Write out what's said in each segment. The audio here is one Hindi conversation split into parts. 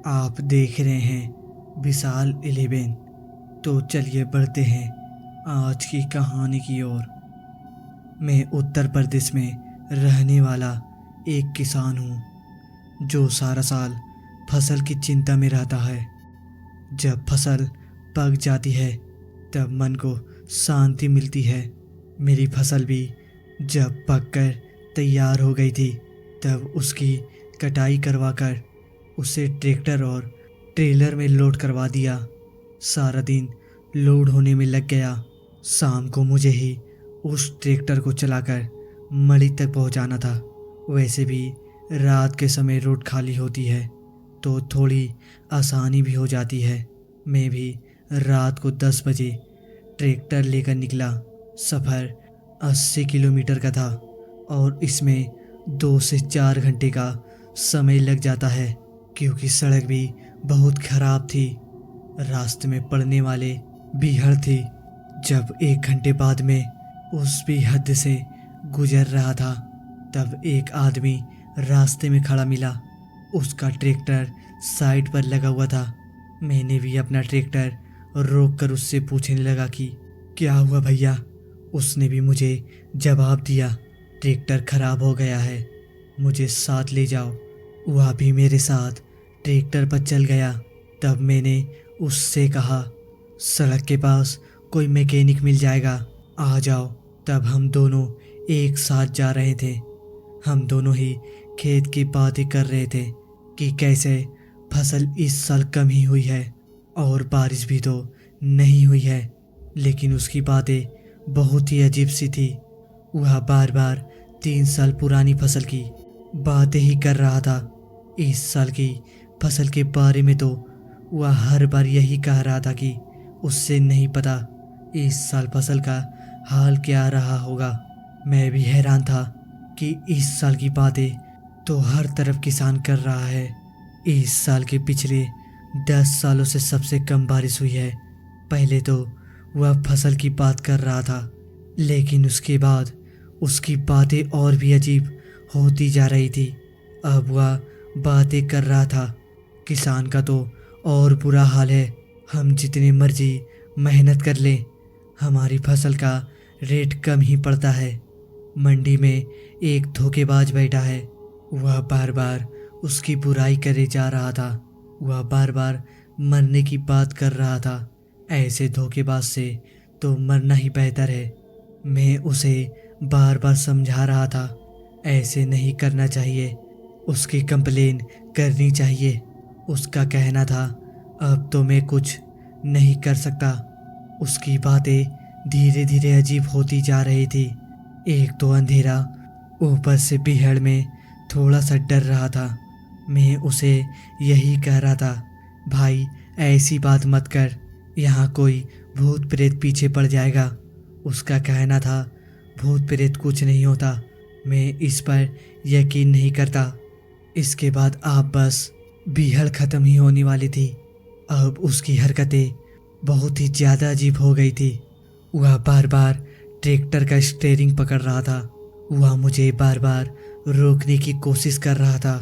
आप देख रहे हैं विशाल 11। तो चलिए बढ़ते हैं आज की कहानी की ओर। मैं उत्तर प्रदेश में रहने वाला एक किसान हूँ जो सारा साल फसल की चिंता में रहता है। जब फसल पक जाती है तब मन को शांति मिलती है। मेरी फसल भी जब पककर तैयार हो गई थी तब उसकी कटाई करवाकर उसे ट्रैक्टर और ट्रेलर में लोड करवा दिया। सारा दिन लोड होने में लग गया। शाम को मुझे ही उस ट्रैक्टर को चलाकर मंडी तक पहुंचाना था। वैसे भी रात के समय रोड खाली होती है तो थोड़ी आसानी भी हो जाती है। मैं भी रात को 10 बजे ट्रैक्टर लेकर निकला। सफ़र 80 किलोमीटर का था और इसमें 2 से 4 घंटे का समय लग जाता है क्योंकि सड़क भी बहुत ख़राब थी। रास्ते में पड़ने वाले बीहड़ थी। जब 1 घंटे बाद में उस बीहद से गुजर रहा था तब एक आदमी रास्ते में खड़ा मिला। उसका ट्रैक्टर साइड पर लगा हुआ था। मैंने भी अपना ट्रैक्टर रोककर उससे पूछने लगा कि क्या हुआ भैया। उसने भी मुझे जवाब दिया, ट्रैक्टर खराब हो गया है, मुझे साथ ले जाओ। वह भी मेरे साथ ट्रैक्टर पर चल गया। तब मैंने उससे कहा, सड़क के पास कोई मैकेनिक मिल जाएगा, आ जाओ। तब हम दोनों एक साथ जा रहे थे। हम दोनों ही खेत की बातें कर रहे थे कि कैसे फसल इस साल कम ही हुई है और बारिश भी तो नहीं हुई है। लेकिन उसकी बातें बहुत ही अजीब सी थी। वह बार बार 3 साल पुरानी फसल की बातें ही कर रहा था। इस साल की फसल के बारे में तो वह हर बार यही कह रहा था कि उससे नहीं पता इस साल फसल का हाल क्या रहा होगा। मैं भी हैरान था कि इस साल की बातें तो हर तरफ किसान कर रहा है। इस साल के पिछले 10 सालों से सबसे कम बारिश हुई है। पहले तो वह फसल की बात कर रहा था, लेकिन उसके बाद उसकी बातें और भी अजीब होती जा रही थी। अब वह बातें कर रहा था, किसान का तो और बुरा हाल है। हम जितनी मर्जी मेहनत कर लें, हमारी फसल का रेट कम ही पड़ता है। मंडी में एक धोखेबाज बैठा है, वह बार बार उसकी बुराई करे जा रहा था। वह बार बार मरने की बात कर रहा था। ऐसे धोखेबाज से तो मरना ही बेहतर है। मैं उसे बार बार समझा रहा था, ऐसे नहीं करना चाहिए, उसकी कंप्लेन करनी चाहिए। उसका कहना था, अब तो मैं कुछ नहीं कर सकता। उसकी बातें धीरे धीरे अजीब होती जा रही थी। एक तो अंधेरा, ऊपर से बीहड़ में थोड़ा सा डर रहा था। मैं उसे यही कह रहा था, भाई ऐसी बात मत कर, यहाँ कोई भूत प्रेत पीछे पड़ जाएगा। उसका कहना था, भूत प्रेत कुछ नहीं होता, मैं इस पर यकीन नहीं करता। इसके बाद आप बस बीहड़ ख़त्म ही होने वाली थी। अब उसकी हरकतें बहुत ही ज़्यादा अजीब हो गई थी। वह बार बार ट्रैक्टर का स्टीयरिंग पकड़ रहा था। वह मुझे बार बार रोकने की कोशिश कर रहा था।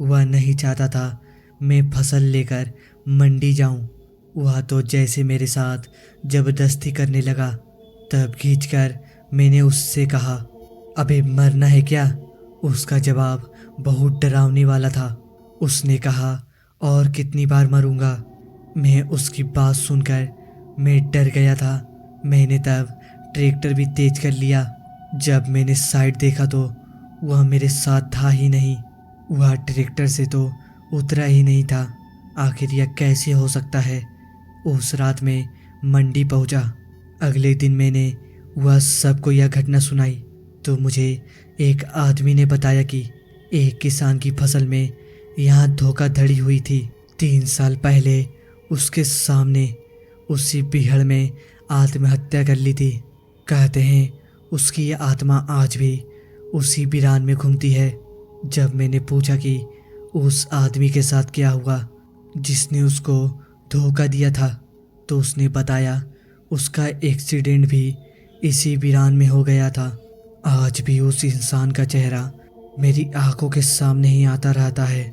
वह नहीं चाहता था मैं फसल लेकर मंडी जाऊं। वह तो जैसे मेरे साथ ज़बरदस्ती करने लगा। तब खींचकर मैंने उससे कहा, अबे मरना है क्या। उसका जवाब बहुत डरावने वाला था। उसने कहा, और कितनी बार मरूंगा। मैं उसकी बात सुनकर मैं डर गया था। मैंने तब ट्रैक्टर भी तेज कर लिया। जब मैंने साइड देखा तो वह मेरे साथ था ही नहीं। वह ट्रैक्टर से तो उतरा ही नहीं था। आखिर यह कैसे हो सकता है। उस रात में मंडी पहुंचा। अगले दिन मैंने वह सबको यह घटना सुनाई तो मुझे एक आदमी ने बताया कि एक किसान की फसल में यहाँ धोखाधड़ी हुई थी। 3 साल पहले उसके सामने उसी बीहड़ में आत्महत्या कर ली थी। कहते हैं उसकी ये आत्मा आज भी उसी बिरान में घूमती है। जब मैंने पूछा कि उस आदमी के साथ क्या हुआ जिसने उसको धोखा दिया था, तो उसने बताया उसका एक्सीडेंट भी इसी बिरान में हो गया था। आज भी उस इंसान का चेहरा मेरी आंखों के सामने ही आता रहता है।